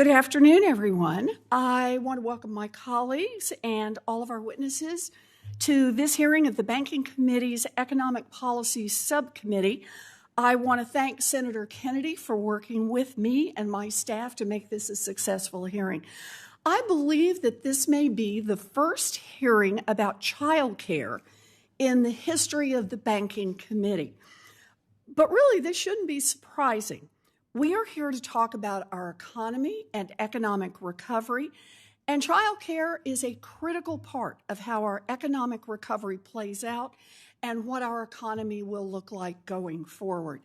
Good afternoon, everyone. I want to welcome my colleagues and all of our witnesses to this hearing of the Banking Committee's Economic Policy Subcommittee. I want to thank Senator Kennedy for working with me and my staff to make this a successful hearing. I believe that this may be the first hearing about childcare in the history of the Banking Committee. But really, this shouldn't be surprising. We are here to talk about our economy and economic recovery, and childcare is a critical part of how our economic recovery plays out and what our economy will look like going forward.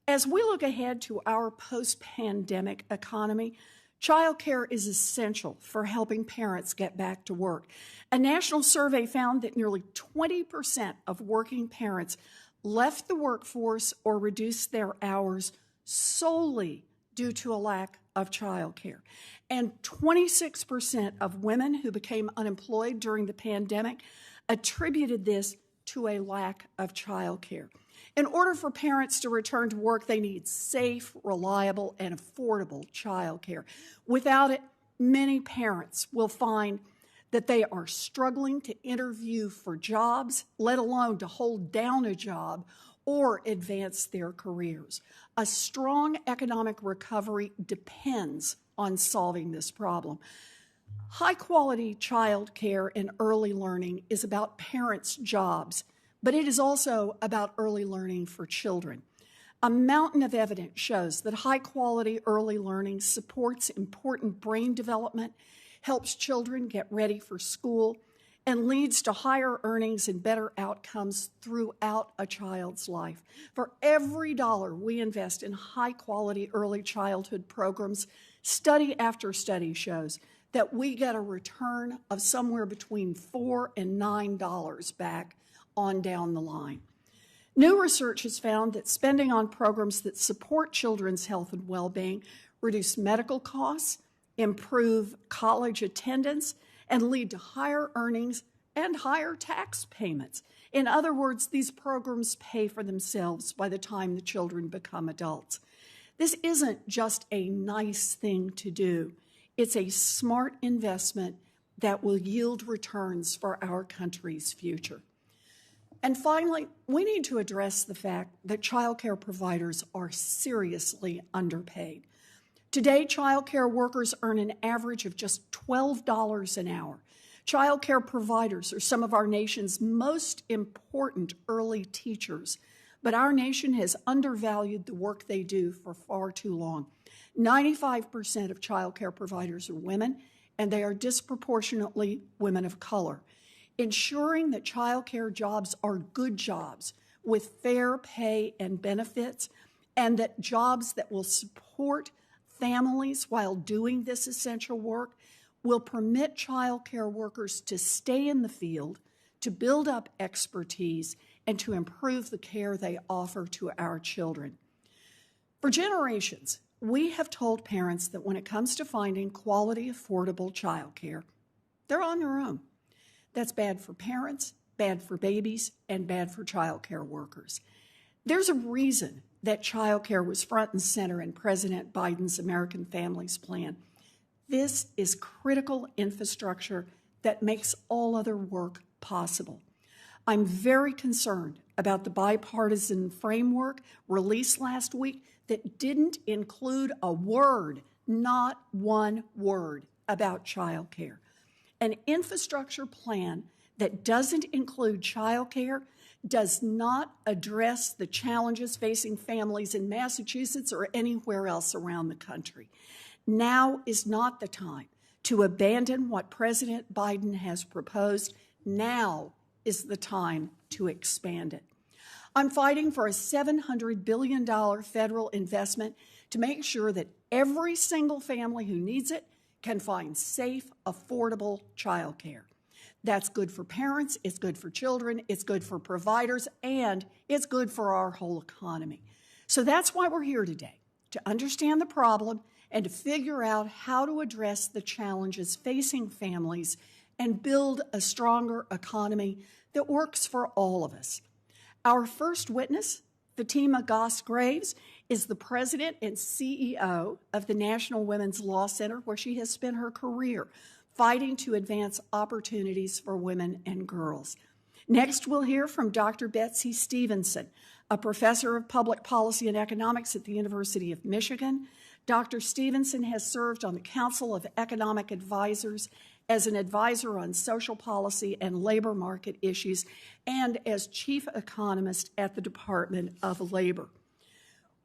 As we look ahead to our post-pandemic economy, childcare is essential for helping parents get back to work. A national survey found that nearly 20% of working parents left the workforce or reduced their hours solely due to a lack of childcare. And 26% of women who became unemployed during the pandemic attributed this to a lack of childcare. In order for parents to return to work, they need safe, reliable, and affordable childcare. Without it, many parents will find that they are struggling to interview for jobs, let alone to hold down a job or advance their careers. A strong economic recovery depends on solving this problem. High-quality child care and early learning is about parents' jobs, but it is also about early learning for children. A mountain of evidence shows that high-quality early learning supports important brain development, helps children get ready for school, and leads to higher earnings and better outcomes throughout a child's life. For every dollar we invest in high-quality early childhood programs, study after study shows that we get a return of somewhere between $4 and $9 back on down the line. New research has found that spending on programs that support children's health and well-being reduce medical costs, improve college attendance, and lead to higher earnings and higher tax payments. In other words, these programs pay for themselves by the time the children become adults. This isn't just a nice thing to do. It's a smart investment that will yield returns for our country's future. And finally, we need to address the fact that childcare providers are seriously underpaid. Today, childcare workers earn an average of just $12 an hour. Childcare providers are some of our nation's most important early teachers, but our nation has undervalued the work they do for far too long. 95% of childcare providers are women, and they are disproportionately women of color. Ensuring that childcare jobs are good jobs with fair pay and benefits, and that jobs that will support families while doing this essential work will permit childcare workers to stay in the field, to build up expertise, and to improve the care they offer to our children. For generations, we have told parents that when it comes to finding quality, affordable childcare, they're on their own. That's bad for parents, bad for babies, and bad for childcare workers. There's a reason that childcare was front and center in President Biden's American Families Plan. This is critical infrastructure that makes all other work possible. I'm very concerned about the bipartisan framework released last week that didn't include a word, not one word, about childcare. An infrastructure plan that doesn't include childcare does not address the challenges facing families in Massachusetts or anywhere else around the country. Now is not the time to abandon what President Biden has proposed. Now is the time to expand it. I'm fighting for a $700 billion federal investment to make sure that every single family who needs it can find safe, affordable childcare. That's good for parents, it's good for children, it's good for providers, and it's good for our whole economy. So that's why we're here today, to understand the problem and to figure out how to address the challenges facing families and build a stronger economy that works for all of us. Our first witness, Fatima Goss Graves, is the president and CEO of the National Women's Law Center, where she has spent her career fighting to advance opportunities for women and girls. Next, we'll hear from Dr. Betsy Stevenson, a professor of public policy and economics at the University of Michigan. Dr. Stevenson has served on the Council of Economic Advisors as an advisor on social policy and labor market issues and as chief economist at the Department of Labor.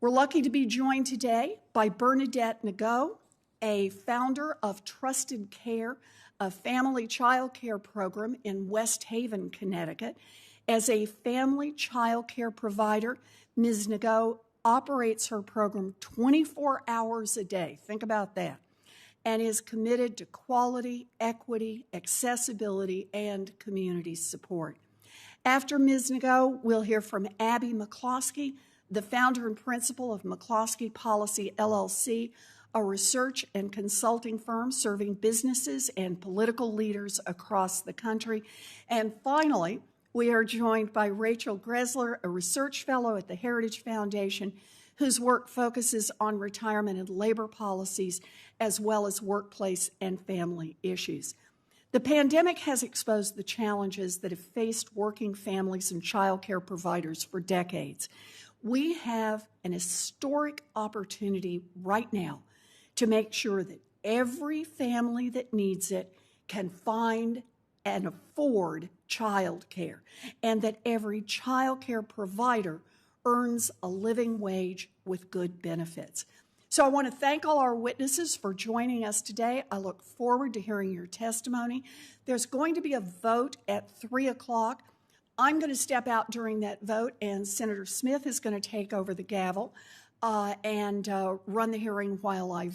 We're lucky to be joined today by Bernadette Nago, a founder of Trusted Care, a family child care program in West Haven, Connecticut. As a family child care provider, Ms. Nago operates her program 24 hours a day. Think about that. And is committed to quality, equity, accessibility, and community support. After Ms. Nago, we'll hear from Abby McCloskey, the founder and principal of McCloskey Policy, LLC, a research and consulting firm serving businesses and political leaders across the country. And finally, we are joined by Rachel Gressler, a research fellow at the Heritage Foundation, whose work focuses on retirement and labor policies, as well as workplace and family issues. The pandemic has exposed the challenges that have faced working families and child care providers for decades. We have an historic opportunity right now to make sure that every family that needs it can find and afford child care, and that every child care provider earns a living wage with good benefits. So I want to thank all our witnesses for joining us today. I look forward to hearing your testimony. There's going to be a vote at 3 o'clock. I'm going to step out during that vote, and Senator Smith is going to take over the gavel and run the hearing while I